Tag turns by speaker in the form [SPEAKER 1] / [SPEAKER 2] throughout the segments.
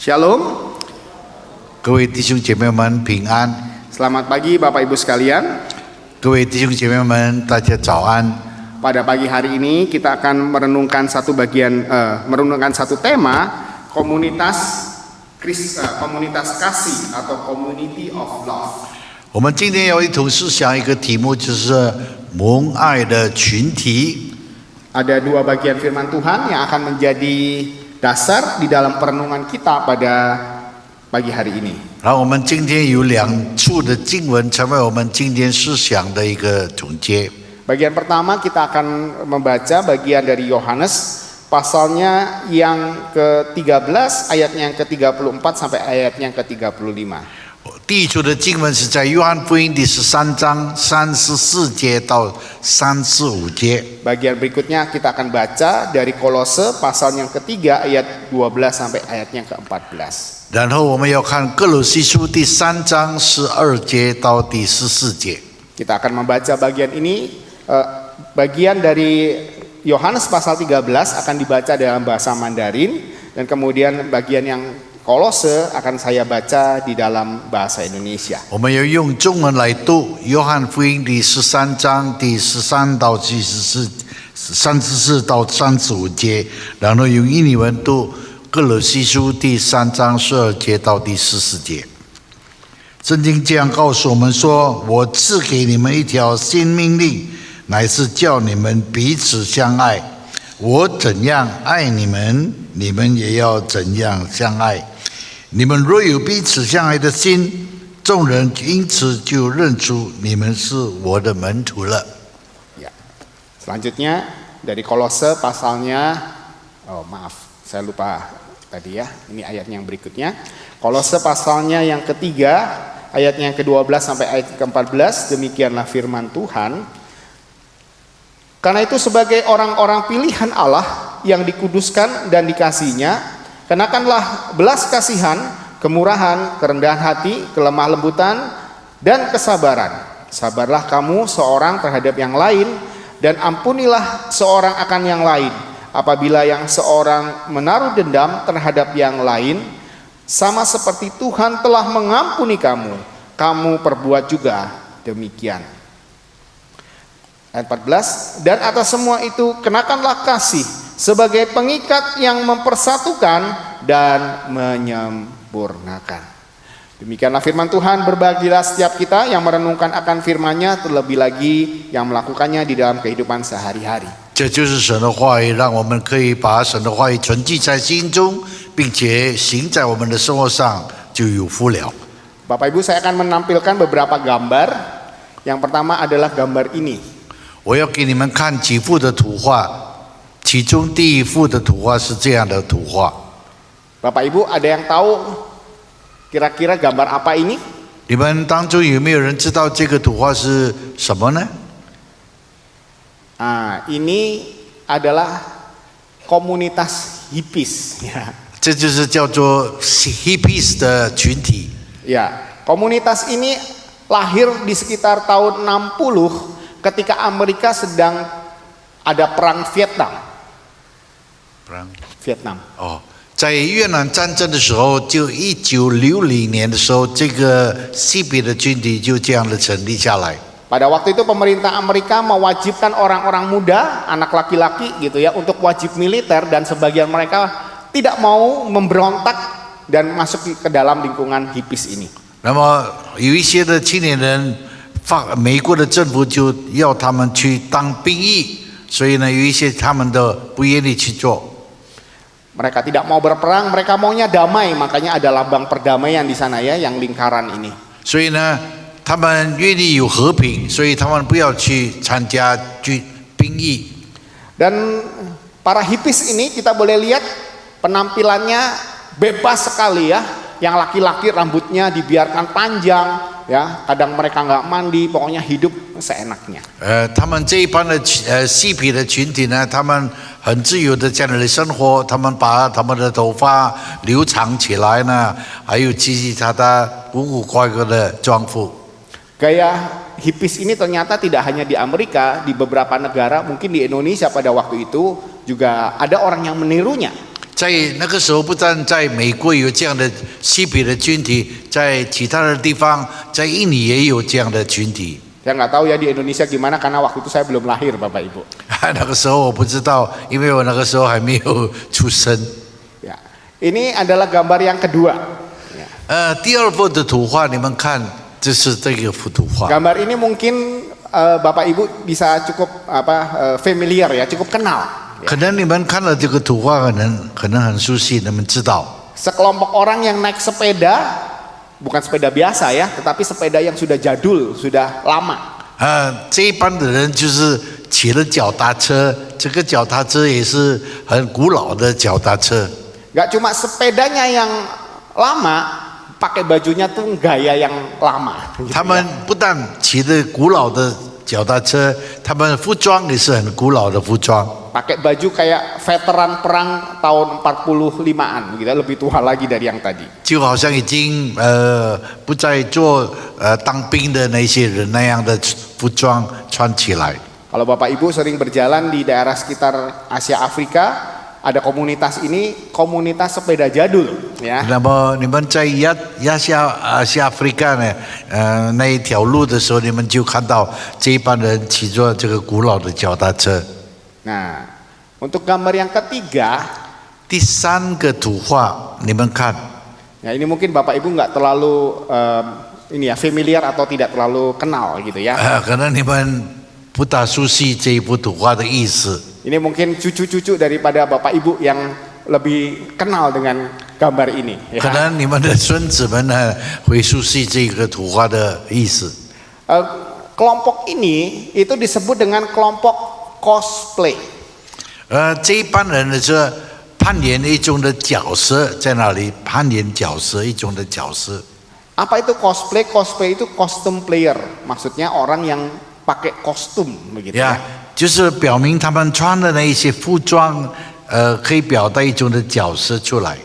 [SPEAKER 1] Shalom,
[SPEAKER 2] 各位弟兄姐妹们平安，
[SPEAKER 1] selamat pagi Bapak Ibu sekalian.
[SPEAKER 2] 各位弟兄姐妹们，大家早安。
[SPEAKER 1] Pada pagi hari ini kita akan merenungkan satu tema komunitas kasih atau community of love.
[SPEAKER 2] 我们今天要一同思想一个题目，就是蒙爱的群体。
[SPEAKER 1] Ada dua bagian firman Tuhan yang akan menjadi dasar di dalam perenungan kita pada pagi hari ini.
[SPEAKER 2] 然后我们今天有两处的经文成为我们今天思想的一个总结。
[SPEAKER 1] Bagian pertama kita akan membaca bagian dari Yohanes pasalnya yang ke-13 ayatnya yang ke-34 sampai ayatnya yang ke-35.
[SPEAKER 2] 第一处的经文是在约翰福音第13章34节到35节。
[SPEAKER 1] Bagian berikutnya kita akan baca dari Kolose pasal yang ketiga ayat 12 sampai ayat yang ke-14.
[SPEAKER 2] 然后我们要看歌罗西书第3章12节到第14节。
[SPEAKER 1] Kita akan membaca bagian ini, bagian dari Yohanes pasal 13 akan dibaca dalam bahasa Mandarin, dan kemudian bagian yang Kolose akan saya baca di dalam bahasa Indonesia.
[SPEAKER 2] 我们要用中文来读约翰福音第13章第13到34到35节，然后用印尼文读歌罗西书第3章12节到第14节。 圣经这样告诉我们说：“我赐给你们一条新命令，乃是叫你们彼此相爱。我怎样爱你们，你们也要怎样相爱。你们若有彼此相爱的心，众人因此就认出你们是我的门徒了。”
[SPEAKER 1] Ya. Selanjutnya dari Kolose pasalnya, saya lupa tadi ya. Ini ayatnya yang berikutnya. Kolose pasalnya yang ketiga, ayatnya yang ke-12 sampai ayat ke-14, demikianlah firman Tuhan. Karena itu sebagai orang-orang pilihan Allah yang dikuduskan dan dikasihinya, kenakanlah belas kasihan, kemurahan, kerendahan hati, kelemah lembutan, dan kesabaran. Sabarlah kamu seorang terhadap yang lain, dan ampunilah seorang akan yang lain. Apabila yang seorang menaruh dendam terhadap yang lain, sama seperti Tuhan telah mengampuni kamu, kamu perbuat juga demikian. Ayat 14, dan atas semua itu kenakanlah kasih sebagai pengikat yang mempersatukan dan menyempurnakan. Demikianlah firman Tuhan. Berbahagialah setiap kita yang merenungkan akan firman-Nya, terlebih lagi yang melakukannya di dalam kehidupan sehari-hari.
[SPEAKER 2] 这就是神的话语，让我们可以把神的话语存记在心中，并且行在我们的生活上，就有福了。
[SPEAKER 1] Bapak Ibu, saya akan menampilkan beberapa gambar. Yang pertama adalah gambar ini.
[SPEAKER 2] 我要给你们看几幅的图画，其中第一幅的图画是这样的图画。
[SPEAKER 1] Bapak Ibu, ada yang tahu kira-kira gambar apa ini?
[SPEAKER 2] 你们当中有没有人知道这个图画是什么呢？
[SPEAKER 1] Ini adalah komunitas hippies. Ya.
[SPEAKER 2] 这就是叫做 hippies 的群体。
[SPEAKER 1] Ya, komunitas ini lahir di sekitar tahun 60 ketika Amerika sedang ada perang Vietnam.
[SPEAKER 2] 哦，在越南战争的时候，就1960年的时候，这个西比的军体就这样的成立下来。
[SPEAKER 1] Pada waktu itu pemerintah Amerika mewajibkan orang-orang muda, anak laki-laki gitu ya, untuk wajib militer, dan sebagian mereka tidak mau memberontak dan masuk ke dalam lingkungan hippies ini.
[SPEAKER 2] 那么有一些的青年人，美国的政府就要他们去当兵役，所以呢，有一些他们都不愿意去做。
[SPEAKER 1] Mereka tidak mau berperang, mereka maunya damai, makanya ada lambang perdamaian di sana ya, yang lingkaran ini.
[SPEAKER 2] 所以呢，他们愿意有和平，所以他们不要去参加兵役。
[SPEAKER 1] Dan para hippies ini kita boleh lihat penampilannya bebas sekali ya. Yang laki-laki rambutnya dibiarkan panjang ya, kadang mereka nggak mandi, pokoknya hidup seenaknya.
[SPEAKER 2] 他们这一帮的嬉皮的群体呢，他们很自由的在那里生活，他们把他们的头发留长起来呢，还有其他古古怪怪的装束。
[SPEAKER 1] Gaya hippies ini ternyata tidak hanya di Amerika, di beberapa negara, mungkin di Indonesia pada waktu itu juga ada orang yang menirunya.
[SPEAKER 2] 在那个时候，不但在美国有这样的嬉皮的群体，在其他的地方，在印尼也有这样的群体。
[SPEAKER 1] Saya nggak tahu ya di Indonesia gimana karena waktu itu saya belum lahir, Bapak Ibu.
[SPEAKER 2] 那个时候我不知道，因为我那个时候还没有出生。
[SPEAKER 1] Ya, ini adalah gambar yang kedua.
[SPEAKER 2] 第二幅的图画，你们看，这是这个幅图画。
[SPEAKER 1] Gambar ini mungkin Bapak Ibu bisa cukup familiar ya, cukup kenal.
[SPEAKER 2] 可能你们看了这个图画，可能很熟悉，你们知道。
[SPEAKER 1] Sekelompok orang yang naik sepeda, bukan sepeda biasa ya, tetapi sepeda yang sudah jadul, sudah lama.
[SPEAKER 2] 这一班的人就是骑了脚踏车，这个脚踏车也是很古老的脚踏车。
[SPEAKER 1] Gak cuma sepedanya yang lama, pakai bajunya tuh gaya yang lama.
[SPEAKER 2] 他们不但骑着古老的脚踏车，他们服装也是很古老的服装。
[SPEAKER 1] Pakai baju kayak veteran perang tahun 45-an, gitu, lebih tua lagi dari yang tadi.
[SPEAKER 2] 就好像已经不再做当兵的那些人那样的服装穿起来。
[SPEAKER 1] Kalau Bapak Ibu sering berjalan di daerah sekitar Asia Afrika, ada komunitas ini, komunitas sepeda jadul, ya.
[SPEAKER 2] 那么你们在西亚非干呢，那一条路的时候，你们就看到这一帮人骑着这个古老的脚踏车。
[SPEAKER 1] Nah, untuk gambar yang ketiga,
[SPEAKER 2] 第三个图画，你们看，
[SPEAKER 1] ya ini mungkin Bapak Ibu nggak terlalu ini ya familiar atau tidak terlalu kenal gitu ya.
[SPEAKER 2] 可能你们不大熟悉这一幅图画的意思。
[SPEAKER 1] Ini mungkin cucu-cucu daripada Bapak Ibu yang lebih kenal dengan gambar ini.
[SPEAKER 2] 可
[SPEAKER 1] Ya.
[SPEAKER 2] 能你们的孙子们呢会熟悉这个图画的意思。
[SPEAKER 1] Kelompok ini itu disebut dengan kelompok cosplay.
[SPEAKER 2] 这一帮人呢是扮演一种的角色，在那里扮演角色一种的角色。
[SPEAKER 1] Apa itu cosplay? Cosplay itu costume player, maksudnya orang yang pakai kostum begitu
[SPEAKER 2] 呀
[SPEAKER 1] ya.
[SPEAKER 2] 就是表明他们穿的那一些服装，可以表达一种的角色出来。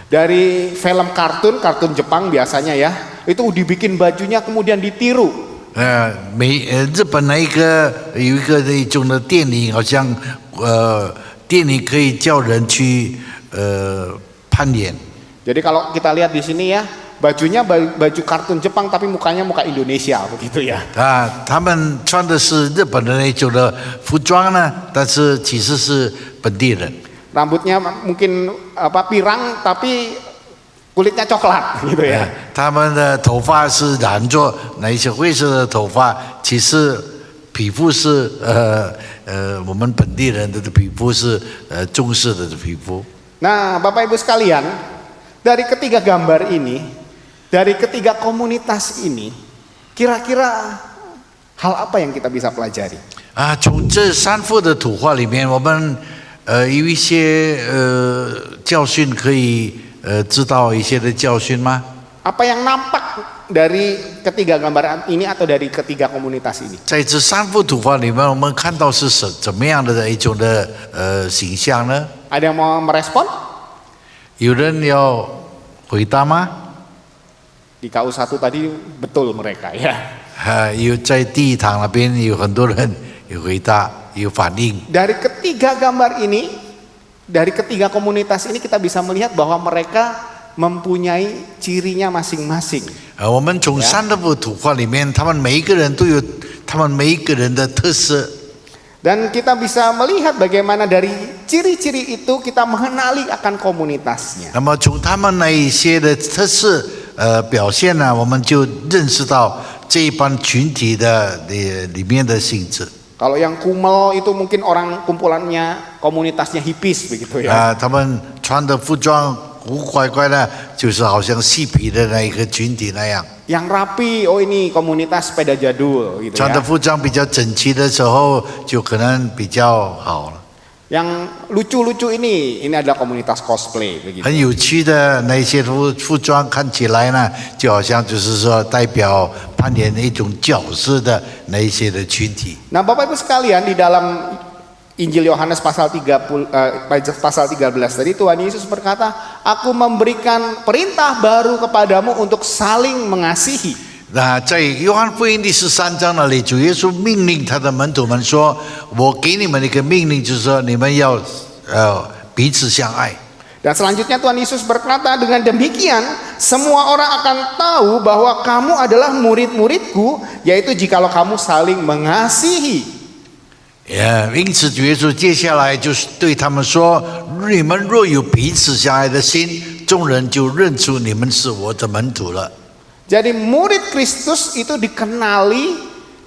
[SPEAKER 1] Dari film kartun Jepang biasanya ya, itu dibikin bajunya kemudian ditiru.
[SPEAKER 2] 日本那有一个那种的电影，好像电影可以叫人去扮演。
[SPEAKER 1] Jadi kalau kita lihat di sini ya, bajunya baju kartun Jepang tapi mukanya muka Indonesia begitu ya.
[SPEAKER 2] 他们穿的是日本的那种的服装呢，但是其实是本地人。
[SPEAKER 1] Rambutnya mungkin pirang tapi kulitnya coklat gitu ya.
[SPEAKER 2] 他们的头发是染着那一些灰色的头发，其实皮肤是我们本地人的皮肤是棕色的皮肤。
[SPEAKER 1] Nah, Bapak Ibu sekalian, dari ketiga gambar ini, dari ketiga komunitas ini, kira-kira hal apa yang kita bisa pelajari?
[SPEAKER 2] 从这三幅的图画里面，我们有一些教训可以知道一些的教训吗？
[SPEAKER 1] Apa yang nampak dari ketiga gambar ini atau dari ketiga komunitas ini?
[SPEAKER 2] 在这三幅图画里面，我们看到是怎么样的一种的形象呢？
[SPEAKER 1] Ada yang mau merespon?
[SPEAKER 2] 有人要回答吗？
[SPEAKER 1] Di KU1 tadi betul mereka ya.
[SPEAKER 2] 有在第一堂那边有很多人有回答，有反应。
[SPEAKER 1] Dari ketiga gambar ini, dari ketiga komunitas ini kita bisa melihat bahwa mereka mempunyai cirinya masing-masing.
[SPEAKER 2] 我们从三幅图画里面，他们每一个人都有他们每一个人的特色。
[SPEAKER 1] Dan kita bisa melihat bagaimana dari ciri-ciri itu kita mengenali akan komunitasnya.
[SPEAKER 2] 那么从他们那一些的特色表现呢，我们就认识到这一帮群体的里面的性质。
[SPEAKER 1] Kalau yang kumel itu mungkin orang kumpulannya komunitasnya hippies begitu ya.
[SPEAKER 2] 他们穿的服装古怪怪的，就是好像嬉皮的那一个群体那样。
[SPEAKER 1] Yang rapi, oh ini komunitas sepeda jadul gitu
[SPEAKER 2] 穿的
[SPEAKER 1] ya.
[SPEAKER 2] 服装比较整齐的时候，就可能比较好了。
[SPEAKER 1] Yang lucu-lucu ini adalah komunitas cosplay begitu.
[SPEAKER 2] 很有趣的那些服装看起来呢，就好像就是说代表扮演一种角色的那一些的群体。
[SPEAKER 1] Nah, Bapak Ibu sekalian, di dalam Injil Yohanes pasal 13 tadi Tuhan Yesus berkata, "Aku memberikan perintah baru kepadamu untuk saling mengasihi."
[SPEAKER 2] 那在约翰福音第13章那里，主耶稣命令他的门徒们说：“我给你们一个命令，就是说你们要彼此相爱。”
[SPEAKER 1] Dan selanjutnya Tuhan Yesus berkata, dengan demikian semua orang akan tahu bahwa kamu adalah murid-muridku, yaitu jikalau kamu saling mengasihi.
[SPEAKER 2] 因此主耶稣接下来就是对他们说：你们若有彼此相爱的心，众人就认出你们是我的门徒了。
[SPEAKER 1] Jadi murid Kristus itu dikenali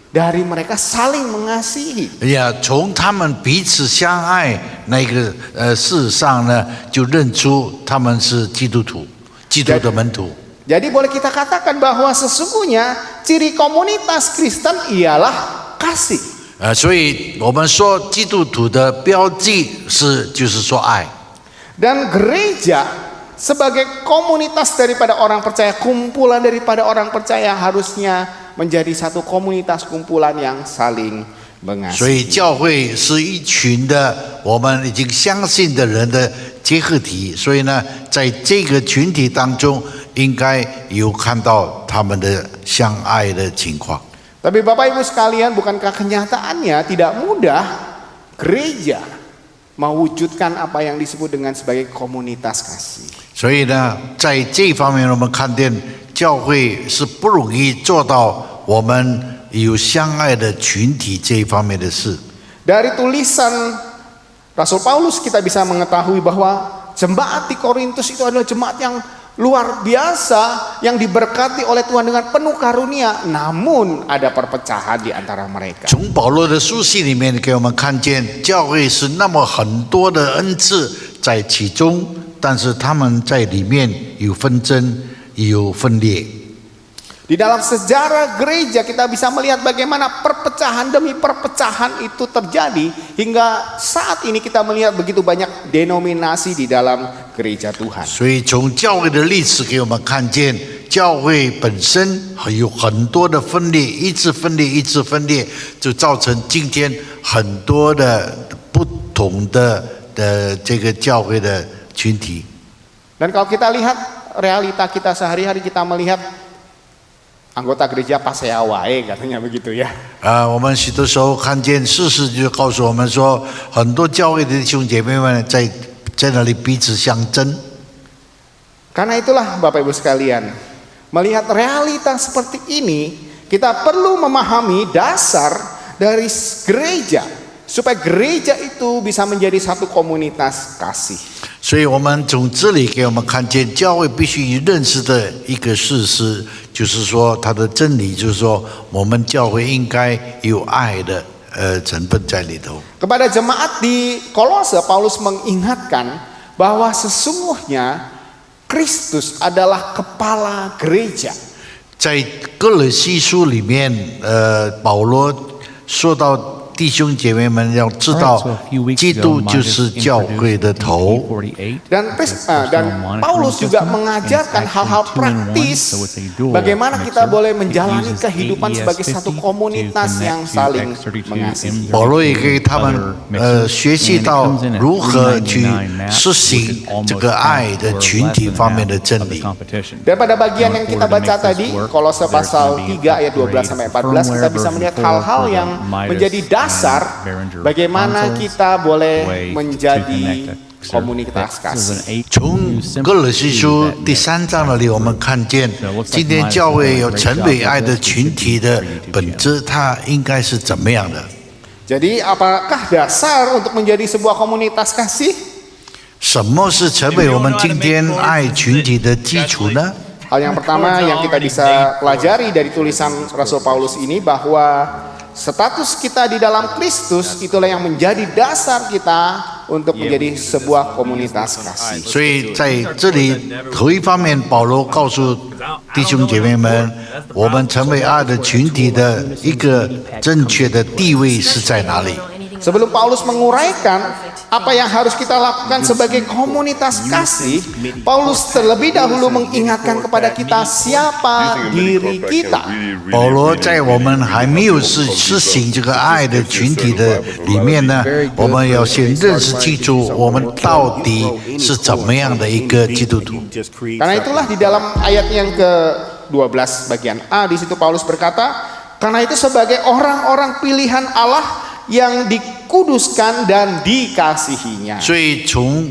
[SPEAKER 1] dari mereka saling mengasihi.
[SPEAKER 2] 从他们彼此相爱那个事上呢，就认出他们是基督徒，基督的门徒。
[SPEAKER 1] Jadi boleh kita katakan bahwa sesungguhnya ciri komunitas Kristen ialah kasih.
[SPEAKER 2] 所以我们说基督徒的标记就是说爱。
[SPEAKER 1] Dan gereja sebagai komunitas daripada orang percaya, kumpulan daripada orang percaya harusnya menjadi satu komunitas kumpulan yang saling
[SPEAKER 2] 所以
[SPEAKER 1] mengasihi.
[SPEAKER 2] 教会是一群的我们已经相信的人的结合体，所以呢，在这个群体当中，应该有看到他们的相爱的情况。
[SPEAKER 1] Tapi Bapak Ibu sekalian, bukankah kenyataannya tidak mudah gereja mewujudkan apa yang disebut dengan sebagai komunitas kasih?
[SPEAKER 2] 所以呢，在这方面我们看见教会是不容易做到我们有相爱的群体这一方面的事。
[SPEAKER 1] Dari tulisan Rasul Paulus kita bisa mengetahui bahwa jemaat di Korintus itu adalah jemaat yang luar biasa, yang diberkati oleh Tuhan dengan penuh karunia, namun ada perpecahan di antara mereka.
[SPEAKER 2] 从保罗的书信里面给我们看见，教会是那么很多的恩赐在其中，但是他们在里面有纷争，有分裂。
[SPEAKER 1] Di dalam sejarah gereja kita bisa melihat bagaimana perpecahan demi perpecahan itu terjadi, hingga saat ini kita melihat begitu banyak denominasi di dalam gereja Tuhan.
[SPEAKER 2] 所以从教会的历史给我们看见，教会本身有很多的分裂，一直分裂，一直分裂，就造成今天很多的不同的这个教会的群体。
[SPEAKER 1] Dan kalau kita lihat realita kita sehari-hari, kita melihat anggota gereja pasea wae, katanya begitu ya.
[SPEAKER 2] 我们许多时候看见事实就告诉我们说，很多教会的弟兄姐妹们在那里彼此相争。
[SPEAKER 1] Karena itulah Bapak Ibu sekalian, melihat realita seperti ini, kita perlu memahami dasar dari gereja, supaya gereja itu bisa menjadi satu komunitas kasih.
[SPEAKER 2] 所以我们从这里给我们看见，教会必须认识的一个事实，就是说它的真理，就是说我们教会应该有爱的成分在里头。
[SPEAKER 1] Kepada jemaat di Kolose, Paulus mengingatkan bahwa sesungguhnya Kristus adalah kepala gereja.
[SPEAKER 2] 在哥罗西书里面，保罗说到。 弟兄姐妹们要知道，基督就是教会的头。
[SPEAKER 1] Dan Paulus juga mengajarkan hal-hal praktis bagaimana kita boleh menjalani kehidupan sebagai satu komunitas yang saling mengasihi.
[SPEAKER 2] 保罗也给他们学习到如何去实行这个爱的群体方面的真理。
[SPEAKER 1] Dan pada bagian yang kita baca tadi, Kolose pasal 3 ayat 12 sampai 14, kita bisa melihat hal-hal yang menjadi dasar bagaimana kita boleh menjadi komunitas kasih.
[SPEAKER 2] 从哥罗西书第3章那里，我们看见今天教会有成为爱的群体的本质，它应该是怎么样的？
[SPEAKER 1] Jadi apakah dasar untuk menjadi sebuah komunitas kasih?
[SPEAKER 2] 什么是成为我们今天爱群体的基础呢？
[SPEAKER 1] Hal yang pertama yang kita bisa pelajari dari tulisan Rasul Paulus ini, bahwa status kita di dalam Kristus itulah yang menjadi dasar kita untuk menjadi sebuah komunitas kasih.
[SPEAKER 2] 所以在这里头一方面，保罗告诉弟兄姐妹们，我们成为爱的群体的一个正确的地位是在哪里？
[SPEAKER 1] Sebelum Paulus menguraikan apa yang harus kita lakukan sebagai komunitas kasih, Paulus terlebih dahulu mengingatkan kepada kita siapa diri kita.
[SPEAKER 2] 保罗在我们还没有实行这个爱的群体的里面呢，我们要先认识清楚我们到底是怎么样的一个基督徒。
[SPEAKER 1] Karena itulah di dalam ayat yang ke-12 bagian A, di situ Paulus berkata, karena itu sebagai orang-orang pilihan Allah yang dikuduskan dan dikasihinya.
[SPEAKER 2] 所以从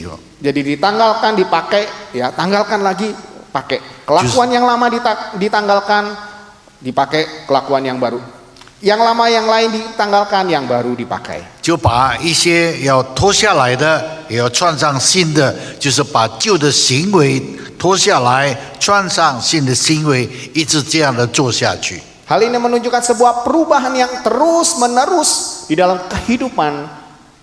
[SPEAKER 2] 以后，
[SPEAKER 1] Jadi ditanggalkan, dipakai, ya tanggalkan lagi, pakai. Kelakuan yang lama ditanggalkan, dipakai kelakuan yang baru. Yang lama yang lain ditanggalkan, yang baru dipakai.
[SPEAKER 2] 就把一些要脱下来的，也要穿上新的，就是把旧的行为脱下来，穿上新的行为，一直这样的做下去。
[SPEAKER 1] Hal ini menunjukkan sebuah perubahan yang terus-menerus di dalam kehidupan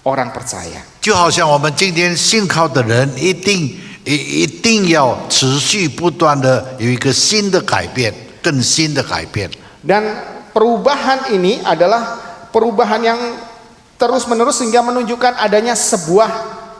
[SPEAKER 1] orang percaya.
[SPEAKER 2] 就好像我们今天信靠的人，一定要持续不断的有一个新的改变，更新的改变。
[SPEAKER 1] Dan perubahan ini adalah perubahan yang terus-menerus sehingga menunjukkan adanya sebuah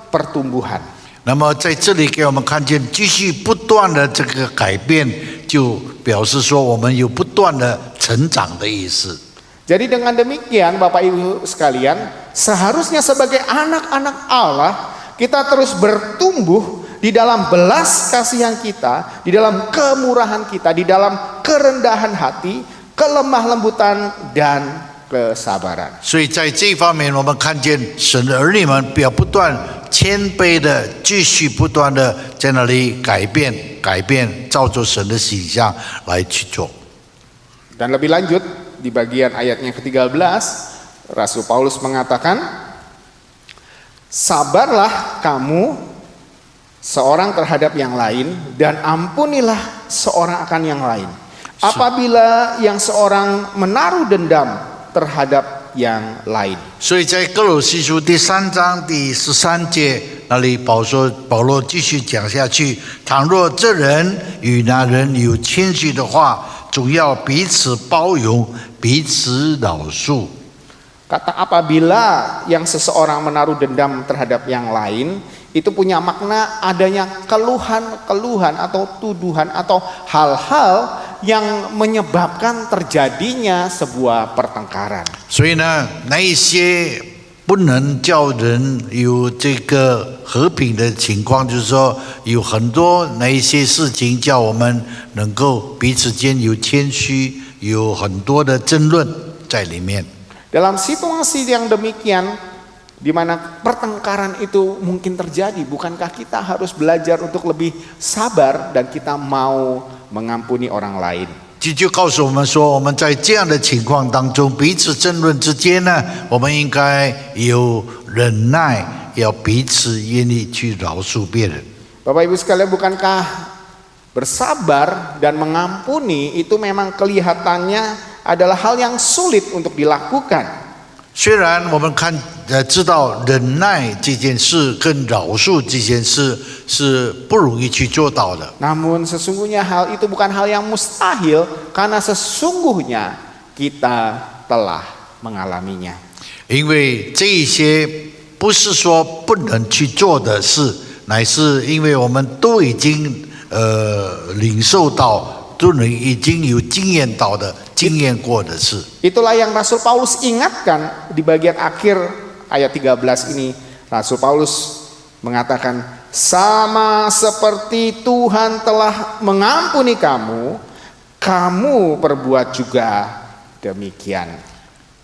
[SPEAKER 1] pertumbuhan.
[SPEAKER 2] 那么在这里给我们看见，继续不断的这个改变，就表示说我们有不断的成长的意思。
[SPEAKER 1] Jadi dengan demikian Bapak Ibu sekalian, seharusnya sebagai anak-anak Allah kita terus bertumbuh di dalam belas kasihan kita, di dalam kemurahan kita, di dalam kerendahan hati, kelemah lembutan dan kesabaran.
[SPEAKER 2] 所以在这一方面，我们看见神的儿女们要不断谦卑的，继续不断的在那里改变，照着神的形象来去做。
[SPEAKER 1] Dan lebih lanjut di bagian ayatnya ke-13, Rasul Paulus mengatakan, sabarlah kamu seorang terhadap yang lain dan ampunilah seorang akan yang lain. Apabila yang seorang menaruh dendam terhadap yang lain.
[SPEAKER 2] 所以在哥罗西书第3章第13节那里，保罗继续讲下去：倘若这人与那人有谦虚的话，总要彼此包容，彼此饶恕。
[SPEAKER 1] Kata apabila yang seseorang menaruh dendam terhadap yang lain, itu punya makna adanya keluhan-keluhan atau tuduhan atau hal-hal yang menyebabkan terjadinya sebuah pertengkaran.
[SPEAKER 2] 所以呢，那一些不能叫人有这个和平的情况，就是说有很多那一些事情叫我们能够彼此间有谦虚，有很多的争论在里面。
[SPEAKER 1] Dalam situasi yang demikian, di mana pertengkaran itu mungkin terjadi, bukankah kita harus belajar untuk lebih sabar dan kita mau mengampuni orang lain?
[SPEAKER 2] 这就告诉我们说，我们在这样的情况当中，彼此争论之间呢，我们应该有忍耐，要彼此愿意去饶恕别人。
[SPEAKER 1] Bapak Ibu sekalian, bukankah bersabar dan mengampuni itu memang kelihatannya adalah hal yang sulit untuk dilakukan.
[SPEAKER 2] 虽然我们知道忍耐这件事跟饶恕这件事是不容易去做到的，
[SPEAKER 1] Namun sesungguhnya hal itu bukan hal yang mustahil karena sesungguhnya kita telah mengalaminya.
[SPEAKER 2] 因为这一些不是说不能去做的事，乃是因为我们都已经领受到，都已经有经验到的。 经验过的事。
[SPEAKER 1] Itulah yang Rasul Paulus ingatkan di bagian akhir ayat 13 ini. Rasul Paulus mengatakan, sama seperti Tuhan telah mengampuni kamu, kamu perbuat juga demikian.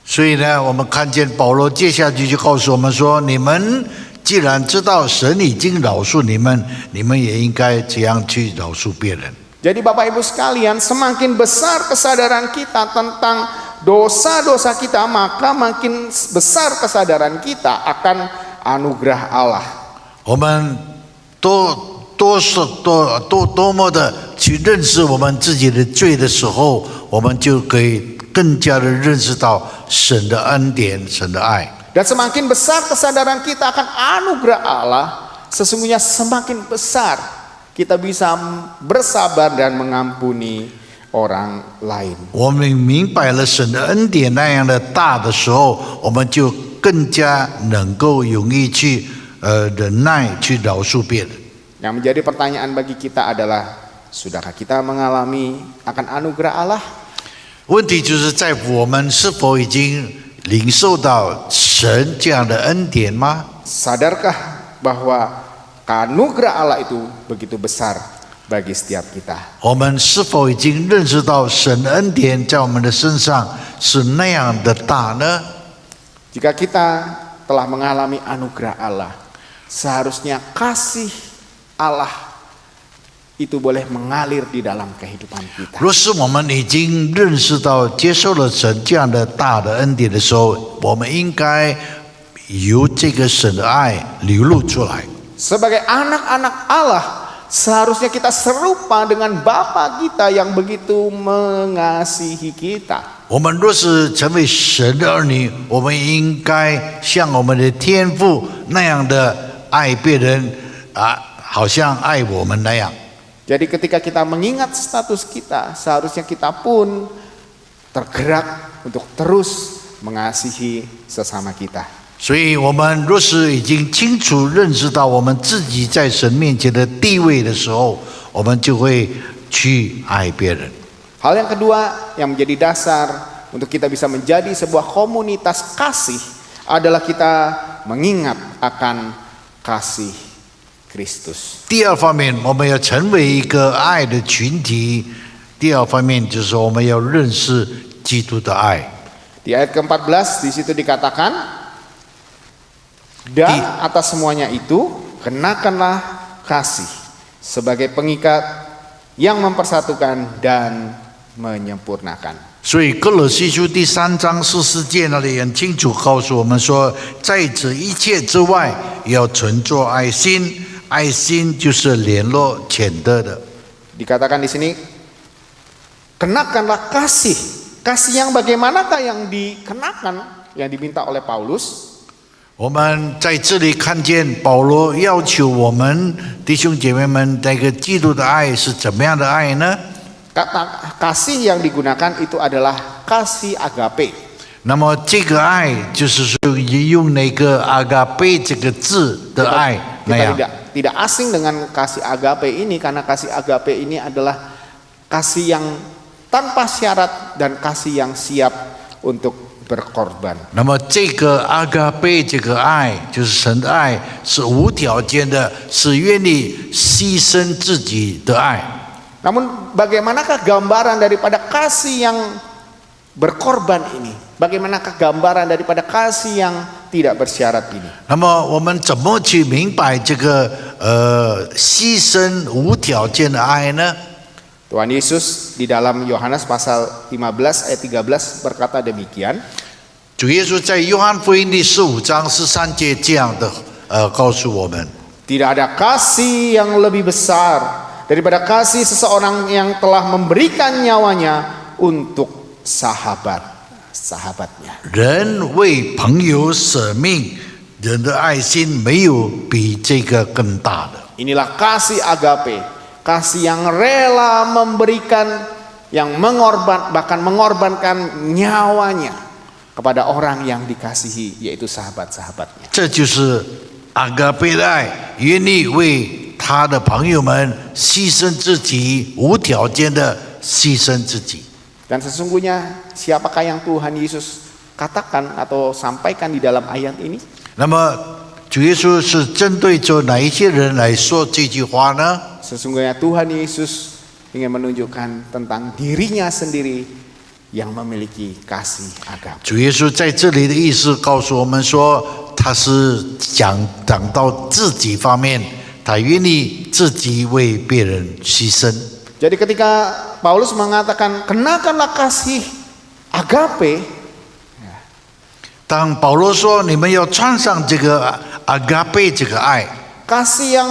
[SPEAKER 2] 所以呢，我们看见保罗接下去就告诉我们说：你们既然知道神已经饶恕你们，你们也应该这样去饶恕别人。
[SPEAKER 1] Jadi Bapak Ibu sekalian, semakin besar kesadaran kita tentang dosa-dosa kita, maka makin besar kesadaran kita akan anugerah Allah.
[SPEAKER 2] 我们多么的去认识我们自己的罪的时候，我们就可以更加的认识到神的恩典、神的爱。
[SPEAKER 1] Dan semakin besar kesadaran kita akan anugerah Allah, sesungguhnya semakin besar kita bisa bersabar dan mengampuni orang lain.
[SPEAKER 2] 我们明白了神的恩典那样的大的时候，我们就更加能够容易去忍耐，去饶恕别人。
[SPEAKER 1] Yang menjadi pertanyaan bagi kita adalah, sudahkah kita mengalami akan anugerah Allah?
[SPEAKER 2] 问题就是在我们是否已经领受到神这样的恩典吗？
[SPEAKER 1] Sadarkah bahwa anugerah Allah itu begitu besar bagi setiap kita?
[SPEAKER 2] 我们是否已经认识到神的恩典在我们的身上是那样的大呢？
[SPEAKER 1] Jika kita telah mengalami anugerah Allah, seharusnya kasih Allah itu boleh mengalir di dalam kehidupan kita.
[SPEAKER 2] 若是我们已经认识到、接受了神这样的大的恩典的时候，我们应该由这个神的爱流露出来。
[SPEAKER 1] Sebagai anak-anak Allah, seharusnya kita serupa dengan Bapa kita yang begitu mengasihi kita.
[SPEAKER 2] 我们若是成为神的儿女，我们应该像我们的天父那样的爱别人好像爱我们那样。
[SPEAKER 1] Jadi ketika kita mengingat status kita, seharusnya kita pun tergerak untuk terus mengasihi sesama kita.
[SPEAKER 2] 所以我们若是已经清楚认识到我们自己在神面前的地位的时候，我们就会去爱别人。
[SPEAKER 1] Hal yang kedua yang menjadi dasar untuk kita bisa menjadi sebuah komunitas kasih adalah kita mengingat akan kasih Kristus.
[SPEAKER 2] 第二方面，我们要成为一个爱的群体。第二方面就是我们要认识基督的爱。
[SPEAKER 1] Di ayat ke-14 di situ dikatakan, dan atas semuanya itu kenakanlah kasih sebagai pengikat yang mempersatukan dan menyempurnakan.
[SPEAKER 2] 所以哥罗西书第3章14节那里很清楚告诉我们说，在这一切之外，要存着爱心，爱心就是联络谴责的。
[SPEAKER 1] Dikatakan di sini, kenakanlah kasih. Kasih yang bagaimanakah yang dikenakan, yang diminta oleh Paulus?
[SPEAKER 2] 我们在这里看见保罗要求我们弟兄姐妹们，那个基督的爱是怎么样的爱呢？
[SPEAKER 1] Kata kasih yang digunakan itu adalah kasih agape.
[SPEAKER 2] 那么这个爱就是属于用那个阿嘎贝这个字的爱那
[SPEAKER 1] Kita
[SPEAKER 2] 样。
[SPEAKER 1] tidak asing dengan kasih agape ini karena kasih agape ini adalah kasih yang tanpa syarat dan kasih yang siap untuk berkorban.
[SPEAKER 2] 那么这个阿嘎贝这个爱就是神的爱，是无条件的，是愿意牺牲自己的爱。
[SPEAKER 1] Namun bagaimanakah gambaran daripada kasih yang berkorban ini? Bagaimanakah gambaran daripada kasih yang tidak bersyarat ini?
[SPEAKER 2] 那么我们怎么去明白这个牺牲无条件的爱呢？
[SPEAKER 1] Tuhan Yesus di dalam Yohanes pasal 15 ayat 13 berkata demikian.
[SPEAKER 2] 主耶稣在约翰福音第15章13节这样的告诉我们。
[SPEAKER 1] Tidak ada kasih yang lebih besar daripada kasih seseorang yang telah memberikan nyawanya untuk sahabatnya.
[SPEAKER 2] 人为朋友舍命，人的爱心没有比这个更大的。
[SPEAKER 1] Inilah kasih agape, kasih yang rela memberikan, yang bahkan mengorbankan nyawanya kepada orang yang dikasihi, yaitu sahabat-sahabatnya.
[SPEAKER 2] 这就是阿嘎贝的爱，愿意为他的朋友们牺牲自己，无条件的牺牲自己。
[SPEAKER 1] Dan sesungguhnya siapakah yang Tuhan Yesus katakan atau sampaikan di dalam ayat ini?
[SPEAKER 2] 那么主耶稣是针对着哪一些人来说这句话呢？
[SPEAKER 1] Sesungguhnya Tuhan Yesus ingin menunjukkan tentang dirinya sendiri yang memiliki kasih agape.
[SPEAKER 2] 主耶稣在这里的意思告诉我们说，他是讲到自己方面，他愿意自己为别人牺牲。
[SPEAKER 1] Jadi ketika Paulus mengatakan kenakanlah kasih agape,
[SPEAKER 2] 当保罗说你们要穿上这个阿嘎贝这个爱，
[SPEAKER 1] kasih yang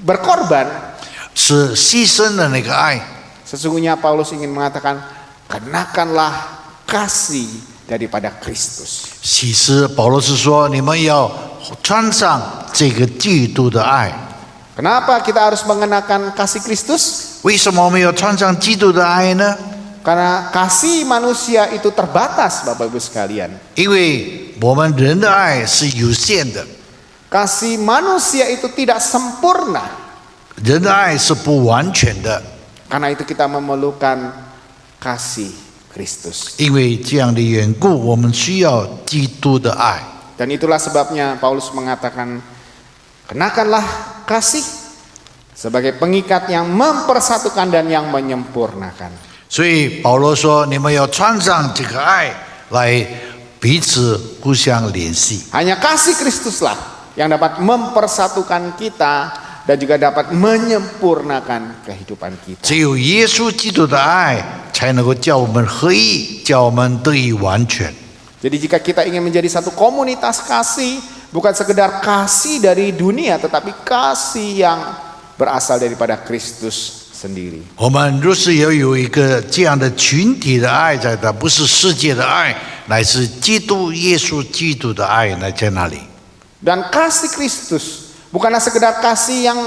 [SPEAKER 1] berkorban,
[SPEAKER 2] 是牺牲的那个爱。
[SPEAKER 1] sesungguhnya Paulus ingin mengatakan kenakanlah kasih daripada Kristus.
[SPEAKER 2] 其实保罗是说你们要穿上这个基督的爱。
[SPEAKER 1] Kenapa kita harus mengenakan kasih Kristus?
[SPEAKER 2] 为什么我们要穿上基督的爱呢？
[SPEAKER 1] Karena kasih manusia itu terbatas, Bapak Ibu sekalian.
[SPEAKER 2] 因为我们人的爱是有限的，
[SPEAKER 1] Kasih manusia itu tidak sempurna.
[SPEAKER 2] 人的爱是不完全的。
[SPEAKER 1] Karena itu kita memerlukan kasih Kristus.
[SPEAKER 2] 因为这样的缘故，我们需要基督的爱。
[SPEAKER 1] Dan itulah sebabnya Paulus mengatakan kenakanlah kasih sebagai pengikat yang mempersatukan dan yang menyempurnakan.
[SPEAKER 2] 所以保罗说：“你们要穿上这个爱，来彼此互相联系。
[SPEAKER 1] Hanya kasih Kristuslah yang dapat mempersatukan kita dan juga dapat menyempurnakan kehidupan kita.
[SPEAKER 2] 只有耶稣基督的爱，才能够叫我们合一，叫我们得以完全。
[SPEAKER 1] Jadi jika kita ingin menjadi satu komunitas kasih, bukan sekedar kasih dari dunia, tetapi kasih yang berasal daripada Kristus sendiri.
[SPEAKER 2] 我们若是要有一个这样的群体的爱在的，不是世界的爱，乃是基督耶稣基督的爱乃在那里。
[SPEAKER 1] Dan kasih Kristus bukanlah sekedar kasih yang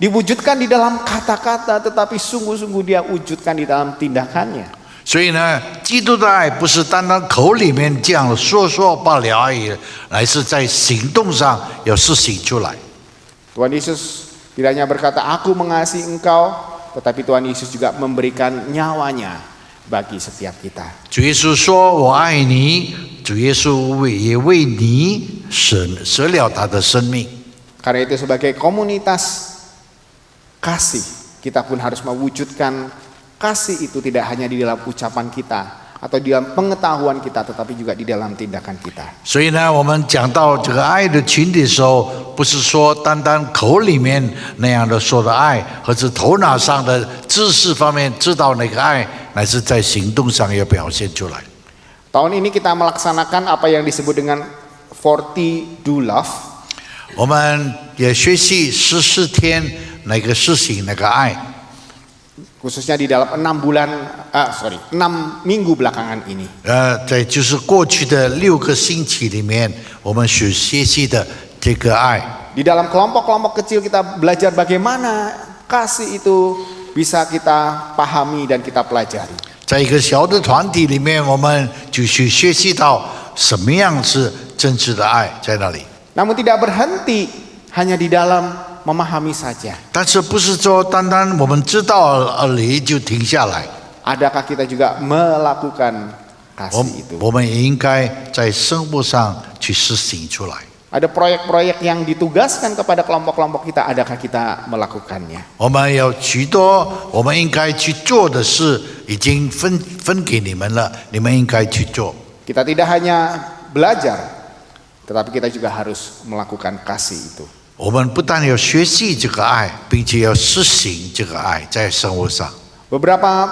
[SPEAKER 1] diwujudkan di dalam kata-kata, tetapi sungguh-sungguh dia wujudkan di dalam tindakannya.
[SPEAKER 2] 所以呢，基督的爱不是单单口里面这样说说罢了而已，乃是在行动上要实行出来。
[SPEAKER 1] Tuhan Yesus tidak hanya berkata, "Aku mengasihi engkau," tetapi Tuhan Yesus juga memberikan nyawanya bagi setiap kita.
[SPEAKER 2] 主耶稣说：“我爱你。”主耶稣也为你舍了他的生命。
[SPEAKER 1] Karena itu sebagai komunitas kasih, kita pun harus mewujudkan kasih itu tidak hanya di dalam ucapan kita atau di dalam pengetahuan kita, tetapi juga di dalam tindakan kita.
[SPEAKER 2] 所以呢，我们讲到这个爱的群体的时候，不是说单单口里面那样的说的爱，或者头脑上的知识方面知道那个爱，乃是在行动上要表现出来。
[SPEAKER 1] Tahun ini kita melaksanakan apa yang disebut dengan 40 Do Love.
[SPEAKER 2] 我们也学习14天那个实行那个爱。
[SPEAKER 1] Khususnya di dalam 6 minggu belakangan ini.
[SPEAKER 2] 在就是过去的6个星期里面，我们所学习的这个爱。
[SPEAKER 1] Di dalam kelompok-kelompok kecil kita belajar bagaimana kasih itu bisa kita pahami dan kita pelajari.
[SPEAKER 2] 在一个小的团体里面，我们就去学习到什么样是真挚的爱在那里。
[SPEAKER 1] Namun tidak berhenti hanya di dalam memahami saja.
[SPEAKER 2] 但是不是说单单我们知道而已就停下来？
[SPEAKER 1] Adakah kita juga melakukan kasih itu?
[SPEAKER 2] 我们也应该在生活上去实行出来。
[SPEAKER 1] Ada proyek-proyek yang ditugaskan kepada kelompok-kelompok kita, adakah kita melakukannya?
[SPEAKER 2] 我们有许多我们应该去做的事，已经分给你们了，你们应该去做。
[SPEAKER 1] Kita tidak hanya belajar, tetapi kita juga harus melakukan kasih itu.
[SPEAKER 2] 我们不但要学习这个爱，并且要实行这个爱在生活上。
[SPEAKER 1] Beberapa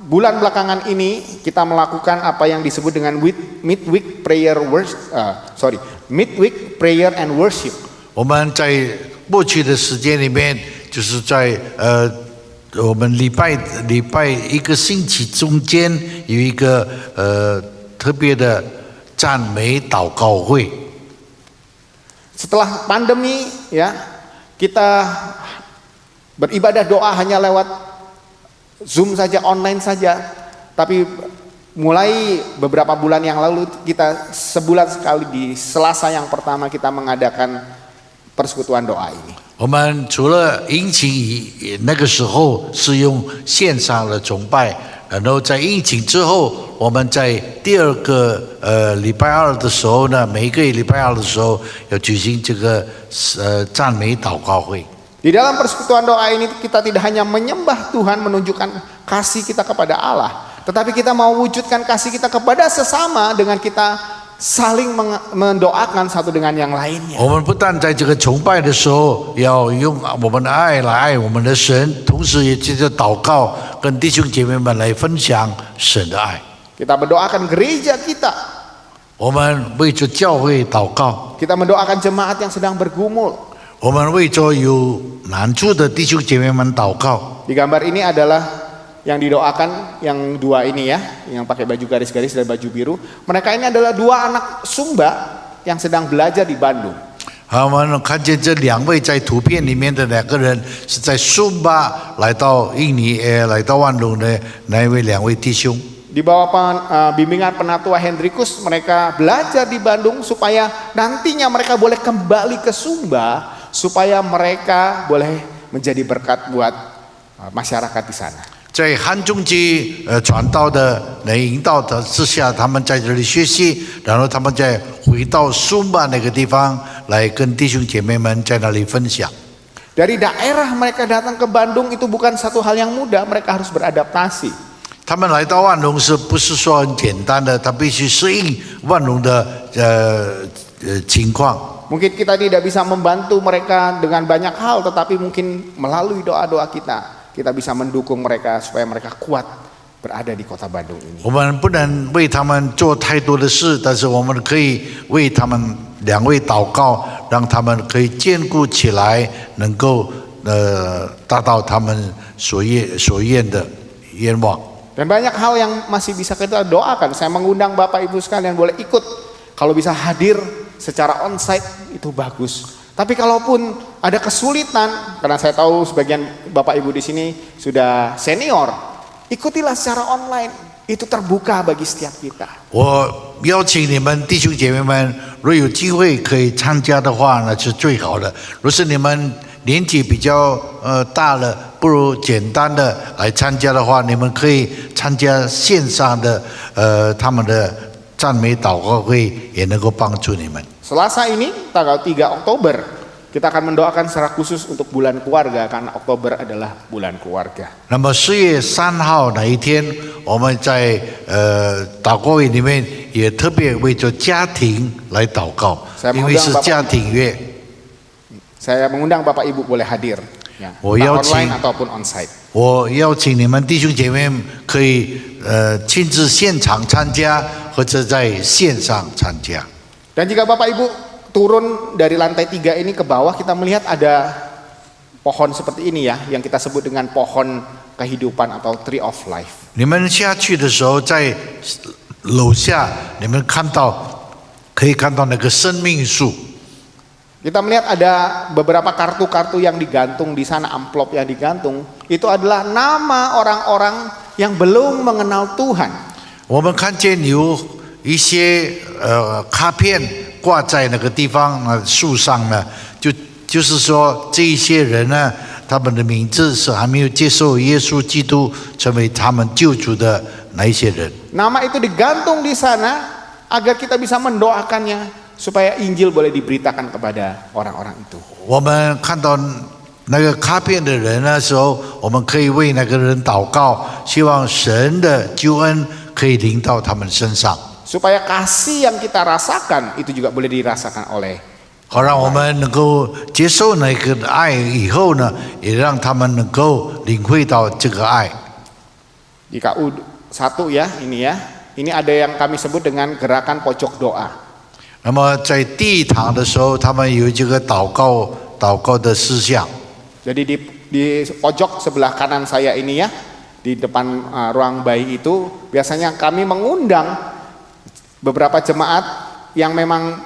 [SPEAKER 1] bulan belakangan ini kita melakukan apa yang disebut dengan midweek prayer and worship.
[SPEAKER 2] 我们在过去的时间里面，就是在我们礼拜一个星期中间有一个特别的赞美祷告会。
[SPEAKER 1] Setelah pandemi ya, kita beribadah doa hanya lewat Zoom saja, online saja. Tapi mulai beberapa bulan yang lalu kita sebulan sekali di Selasa yang pertama kita mengadakan persekutuan doa ini.
[SPEAKER 2] 我们除了疫情那个时候是用线上的崇拜，然后在疫情之后，我们在第2个礼拜2的时候呢，每一个礼拜2的时候要举行这个赞美祷告会。
[SPEAKER 1] Di dalam persekutuan doa ini kita tidak hanya menyembah Tuhan, menunjukkan kasih kita kepada Allah, tetapi kita mau wujudkan kasih kita kepada sesama dengan kita saling mendoakan satu dengan yang lainnya.
[SPEAKER 2] 我们不但在这个崇拜的时候要用我们的爱来爱我们的神，同时也接着祷告，跟弟兄姐妹们来分享神的爱。
[SPEAKER 1] Kita mendoakan gereja kita.
[SPEAKER 2] 我们为着教会祷告，
[SPEAKER 1] Kita mendoakan jemaat yang sedang bergumul.
[SPEAKER 2] 我们为着有难处的弟兄姐妹们祷告。
[SPEAKER 1] Di gambar ini adalah yang didoakan yang dua ini ya, yang pakai baju garis-garis dan baju biru. Mereka ini adalah 2 anak Sumba yang sedang belajar di Bandung.
[SPEAKER 2] 我们看见这2位在图片里面的2个人是在苏巴来到印尼来到万隆的那2位弟兄。
[SPEAKER 1] Di bawah bimbingan penatua Hendrikus, mereka belajar di Bandung supaya nantinya mereka boleh kembali ke Sumba, supaya mereka boleh menjadi berkat buat masyarakat di sana.
[SPEAKER 2] 在汉中基传道的引导的之下，他们在这里学习，然后他们再回到苏巴那个地方来跟弟兄姐妹们在那里分享。
[SPEAKER 1] Dari daerah mereka datang ke Bandung itu bukan satu hal yang mudah, mereka harus beradaptasi.
[SPEAKER 2] 他们来到万隆是不是说很简单的？他必须适应万隆的情况。
[SPEAKER 1] Mungkin kita tidak bisa membantu mereka dengan banyak hal, tetapi mungkin melalui doa-doa kita bisa mendukung mereka supaya mereka kuat berada di kota Bandung ini.
[SPEAKER 2] 我们不能为他们做太多的事，但是我们可以为他们2位祷告，让他们可以坚固起来，能够达到他们所愿的愿望。
[SPEAKER 1] Dan banyak hal yang masih bisa kita doakan. Saya mengundang Bapak Ibu sekalian boleh ikut. Kalau bisa hadir secara onsite itu bagus. Tapi kalaupun ada kesulitan, karena saya tahu sebagian Bapak Ibu di sini sudah senior, ikutilah secara online. Itu terbuka bagi setiap kita.
[SPEAKER 2] 我邀请你们弟兄姐妹们，如果有机会可以参加的话，那是最好的。如是你们年纪比较大了，不如简单的来参加的话，你们可以参加线上的他们的赞美祷告会，也能够帮助你们。
[SPEAKER 1] Selasa ini tanggal 3 Oktober kita akan mendoakan secara khusus untuk bulan keluarga karena Oktober adalah bulan keluarga.
[SPEAKER 2] 那么4月3号那一天，我们在祷告会里面也特别为着家庭来祷告，因为是家庭月。
[SPEAKER 1] Saya mengundang Bapak Ibu boleh hadir, ya, online ataupun onsite.
[SPEAKER 2] 我邀请你们弟兄姐妹可以亲自现场参加，或者在线上参加。
[SPEAKER 1] Dan jika Bapak Ibu turun dari lantai 3 ini ke bawah, kita melihat ada pohon seperti ini ya, yang kita sebut dengan pohon kehidupan atau tree of life.
[SPEAKER 2] 你们下去的时候，在楼下你们可以看到那个生命树。
[SPEAKER 1] Kita melihat ada beberapa kartu-kartu yang digantung di sana, amplop yang digantung, itu adalah nama orang-orang yang belum mengenal Tuhan.
[SPEAKER 2] 我们看见有一些卡片挂在那个地方树上呢，就是说这一些人呢，他们的名字是还没有接受耶稣基督成为他们救主的那一些人。
[SPEAKER 1] Nama itu digantung di sana agar kita bisa mendoakannya supaya Injil boleh diberitakan kepada orang-orang itu.
[SPEAKER 2] 我们看到那个卡片的人的时候，我们可以为那个人祷告，希望神的救恩可以临到他们身上。
[SPEAKER 1] Supaya kasih yang kita rasakan itu juga boleh dirasakan oleh
[SPEAKER 2] 好让我们能够接受那个爱以后呢，也让他们能够领会到这个爱。
[SPEAKER 1] Di KU 1 ya, ini ada yang kami sebut dengan gerakan pojok doa.
[SPEAKER 2] 那么在第一堂的时候，他们有这个祷告的事项。
[SPEAKER 1] Jadi di pojok sebelah kanan saya ini ya, di depan ruang bayi itu biasanya kami mengundang beberapa jemaat yang memang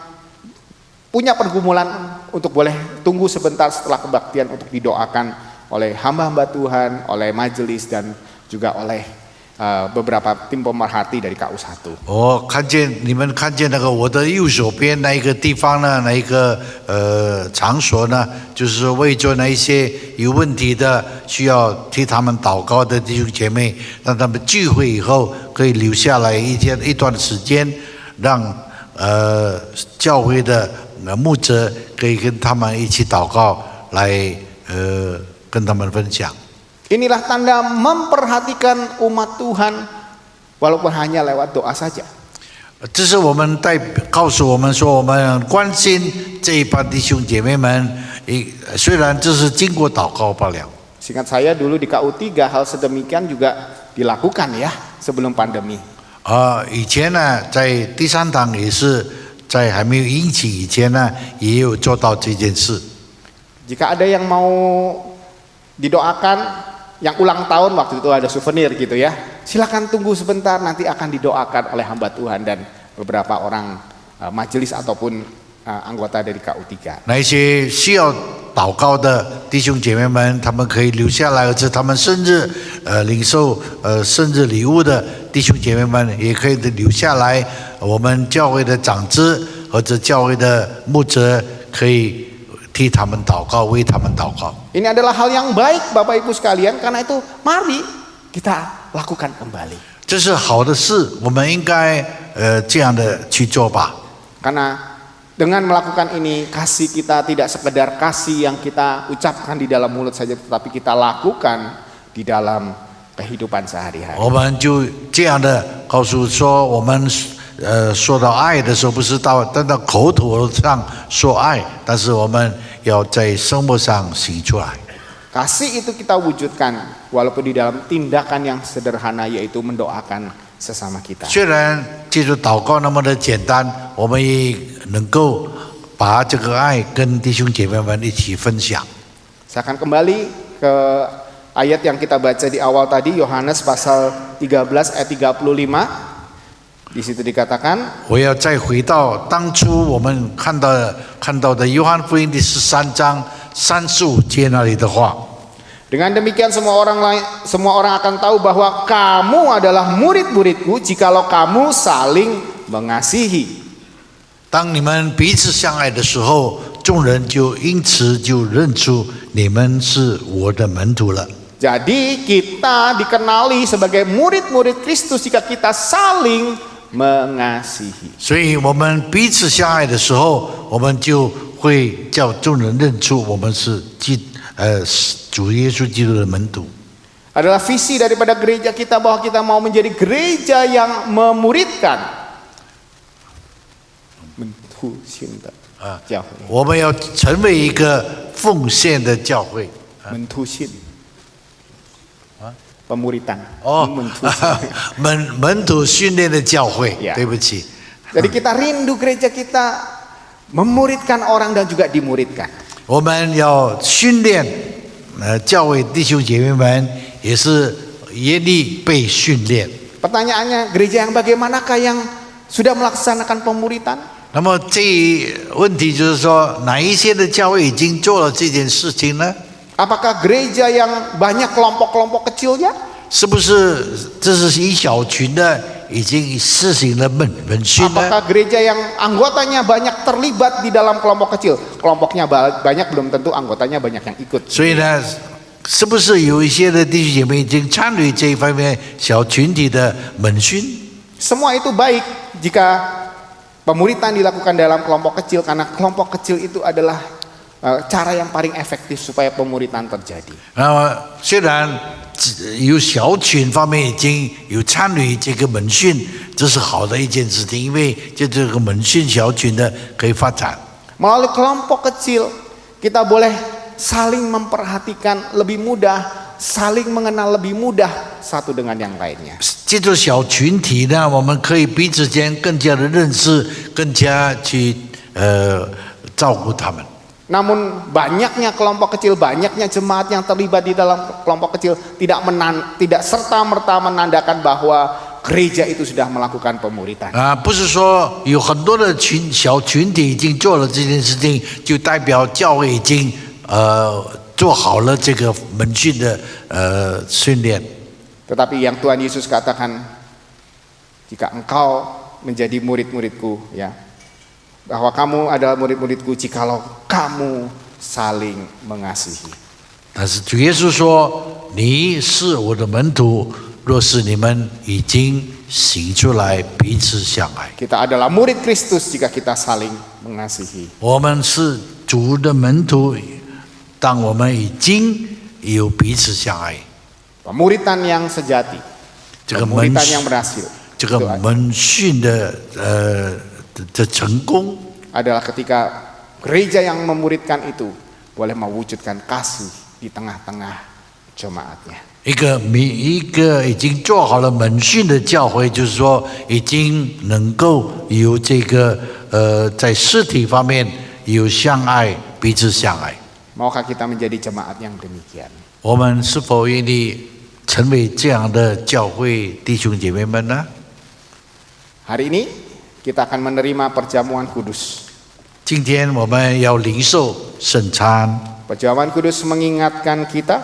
[SPEAKER 1] punya pergumulan untuk boleh tunggu sebentar setelah kebaktian untuk didoakan oleh hamba-hamba Tuhan, oleh majelis dan juga oleh beberapa tim pemerhati dari KU 1.
[SPEAKER 2] 我你们看见那个我的右手边那一个地方呢，那一个场所呢，就是为着那一些有问题的需要替他们祷告的弟兄姐妹，让他们聚会以后可以留下来一段时间，让教会的牧者可以跟他们一起祷告，来跟他们分享。
[SPEAKER 1] Inilah tanda memperhatikan umat Tuhan walaupun hanya lewat doa saja.
[SPEAKER 2] 这是我们告诉我们说，我们关心这一班弟兄姐妹们，虽然这是经过祷告罢了。
[SPEAKER 1] Seingat saya dulu di KU 3 hal sedemikian juga dilakukan ya sebelum pandemi.
[SPEAKER 2] 以前呢，在第3堂也是在还没有疫情以前呢，也有做到这件事。
[SPEAKER 1] Jika ada yang mau didoakan, yang ulang tahun waktu itu ada souvenir gitu ya, silakan tunggu sebentar, nanti akan didoakan oleh hamba Tuhan dan beberapa orang majelis ataupun anggota dari KU 3.
[SPEAKER 2] 那一些需要祷告的弟兄姐妹们，他们可以留下来，而且他们生日领受生日礼物的弟兄姐妹们也可以留下来。我们教会的长子或者教会的牧者可以替他们祷告，为他们祷告。
[SPEAKER 1] Ini adalah hal yang baik Bapak Ibu sekalian, karena itu mari kita lakukan kembali.
[SPEAKER 2] 这是好的事，我们应该这样的去做吧。
[SPEAKER 1] Karena dengan melakukan ini, kasih kita tidak sekedar kasih yang kita ucapkan di dalam mulut saja, tetapi kita lakukan di dalam kehidupan sehari-hari.
[SPEAKER 2] 我们就这样的告诉说，我们说到爱的时候，不是单到口头上说爱，但是我们要在生活上行出来。
[SPEAKER 1] Kasih itu kita wujudkan walaupun di dalam tindakan yang sederhana, yaitu mendoakan sesama kita.
[SPEAKER 2] 虽然记住祷告那么的简单，我们也能够把这个爱跟弟兄姐妹们一起分享。
[SPEAKER 1] Saya akan kembali ke ayat yang kita baca di awal tadi, Yohanes pasal 13 ayat 35. Di situ dikatakan,
[SPEAKER 2] 我要再回到当初我们看到的约翰福音第13章35节那里的话。
[SPEAKER 1] dengan demikian semua orang akan tahu bahwa kamu adalah murid-muridku jikalau kamu saling mengasihi.
[SPEAKER 2] 当你们彼此相爱的时候，众人就因此就认出你们是我的门徒了。
[SPEAKER 1] Jadi kita dikenali sebagai murid-murid Kristus jika kita saling mengasihi.
[SPEAKER 2] 所以我们彼此相爱的时候，我们就会叫众人认出我们是主耶稣基督的门徒。
[SPEAKER 1] Adalah visi daripada gereja kita bahwa kita mau menjadi gereja yang memuridkan. 教会，
[SPEAKER 2] 我们要成为一个奉献的教会。
[SPEAKER 1] mentusin. Pemuritan.
[SPEAKER 2] 哦，
[SPEAKER 1] mentusin.
[SPEAKER 2] 门徒训练的教会。
[SPEAKER 1] Ya.
[SPEAKER 2] 对不起。
[SPEAKER 1] Jadi kita rindu gereja kita memuridkan orang dan juga dimuridkan.
[SPEAKER 2] 我们要训练教会弟兄姐妹们，也是严厉被训练。
[SPEAKER 1] Pertanyaannya, gereja yang bagaimanakah yang sudah melaksanakan pemuritan?
[SPEAKER 2] 那么这问题就是说，哪一些的教会已经做了这件事情呢？
[SPEAKER 1] Apakah gereja yang banyak kelompok-kelompok kecilnya?
[SPEAKER 2] 是不是这是一小群的已经施行了门训呢？
[SPEAKER 1] Apakah gereja yang anggotanya banyak terlibat di dalam kelompok kecil? Kelompoknya banyak belum tentu anggotanya banyak yang ikut.
[SPEAKER 2] 所以呢，是不是有一些的弟兄姐妹已经参与这一方面小群体的门训？
[SPEAKER 1] Semua itu baik jika pemuritan dilakukan dalam kelompok kecil karena kelompok kecil itu adalah cara yang paling efektif supaya pemuritan terjadi.
[SPEAKER 2] 那么虽然有小群方面已经有参与这个门训，这是好的一件事情，因为这个门训小群的可以发展。
[SPEAKER 1] Melalui kelompok kecil kita boleh saling memperhatikan lebih mudah, saling mengenal lebih mudah satu dengan yang lainnya.
[SPEAKER 2] 借助小群体呢，我们可以彼此间更加的认识，更加去照顾他们。
[SPEAKER 1] Namun banyaknya kelompok kecil, banyaknya jemaat yang terlibat di dalam kelompok kecil tidak serta-merta menandakan bahwa gereja itu sudah melakukan pemuritan.
[SPEAKER 2] 不是说有很多的小群体已经做了这件事情，就代表教会已经做好了这个门训的训练。
[SPEAKER 1] Tetapi yang Tuhan Yesus katakan, jika engkau menjadi murid-muridku, ya, bahwa kamu adalah murid-muridku jikalau kamu saling mengasihi.
[SPEAKER 2] 但是主耶稣说：“你是我的门徒，若是你们已经行出来彼此相爱。”
[SPEAKER 1] Kita adalah murid Kristus jika kita saling mengasihi.
[SPEAKER 2] 我们是主的门徒，当我们已经有彼此相爱，
[SPEAKER 1] Pemuritan yang sejati,
[SPEAKER 2] 这个门
[SPEAKER 1] pemuritan yang berhasil,
[SPEAKER 2] 这个门训的成功，
[SPEAKER 1] adalah ketika gereja yang memuridkan itu boleh mewujudkan kasih di tengah-tengah jemaatnya.
[SPEAKER 2] 一个已经做好了门训的教会，就是说已经能够有这个在实体方面有相爱，彼此相爱。
[SPEAKER 1] Maukah kita menjadi jemaat yang demikian?
[SPEAKER 2] 我们是否愿意成为这样的教会弟兄姐妹们呢？
[SPEAKER 1] Hari ini kita akan menerima perjamuan kudus.
[SPEAKER 2] 今天我们要领受圣餐，
[SPEAKER 1] Perjamuan kudus mengingatkan kita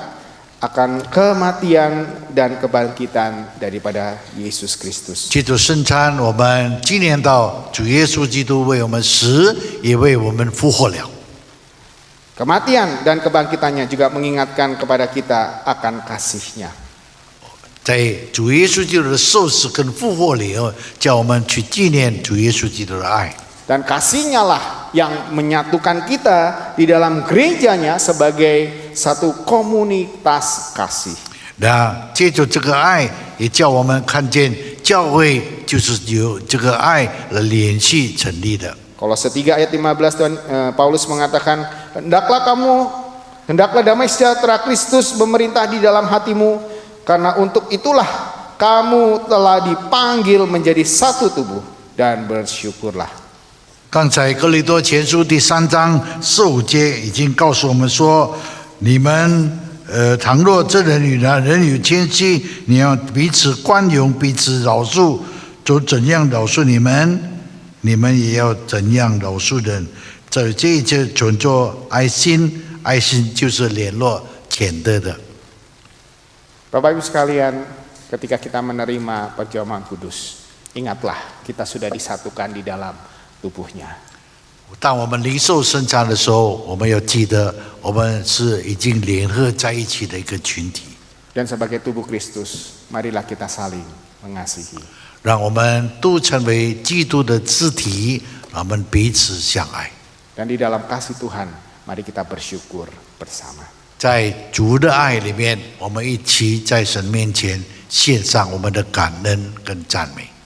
[SPEAKER 1] akan kematian dan kebangkitan daripada Yesus Kristus.
[SPEAKER 2] 借着圣餐，我们纪念到主耶稣基督为我们死，也为我们复活了。
[SPEAKER 1] Kematian dan kebangkitannya juga mengingatkan kepada kita akan kasih-Nya.
[SPEAKER 2] 在主耶稣基督的受死跟复活里，叫我们去纪念主耶稣基督的爱。
[SPEAKER 1] Dan kasih-Nya lah yang menyatukan kita di dalam gerejanya sebagai satu komunitas kasih.
[SPEAKER 2] 那借着这个爱，也叫我们看见教会就是由这个爱来联系成立的。
[SPEAKER 1] Kolose 3 ayat 15 Tuhan Paulus mengatakan, hendaklah damai sejahtera Kristus memerintah di dalam hatimu, karena untuk itulah kamu telah dipanggil menjadi satu tubuh, dan bersyukurlah.
[SPEAKER 2] 刚才哥林多前书第3章15节已经告诉我们说，你们倘若这人与那人有奸隙，你要彼此宽容，彼此饶恕，就怎样饶恕你们，你们也要怎样饶恕人。这一切存着爱心，爱心就是联络谴责的。
[SPEAKER 1] Bapak Ibu sekalian, ketika kita menerima perjamuan kudus, ingatlah kita sudah disatukan di dalam tubuhnya.
[SPEAKER 2] 当我们领受圣餐的时候，我们要记得，我们是已经联合在一起的一个群体。
[SPEAKER 1] Dan sebagai tubuh Kristus, marilah kita saling mengasihi.
[SPEAKER 2] 让我们都成为基督的肢体，让我们彼此相爱。
[SPEAKER 1] Dan di dalam kasih Tuhan, mari kita bersyukur bersama.
[SPEAKER 2] 在主的爱里面，我们一起在神面前献上我们的感恩跟赞美。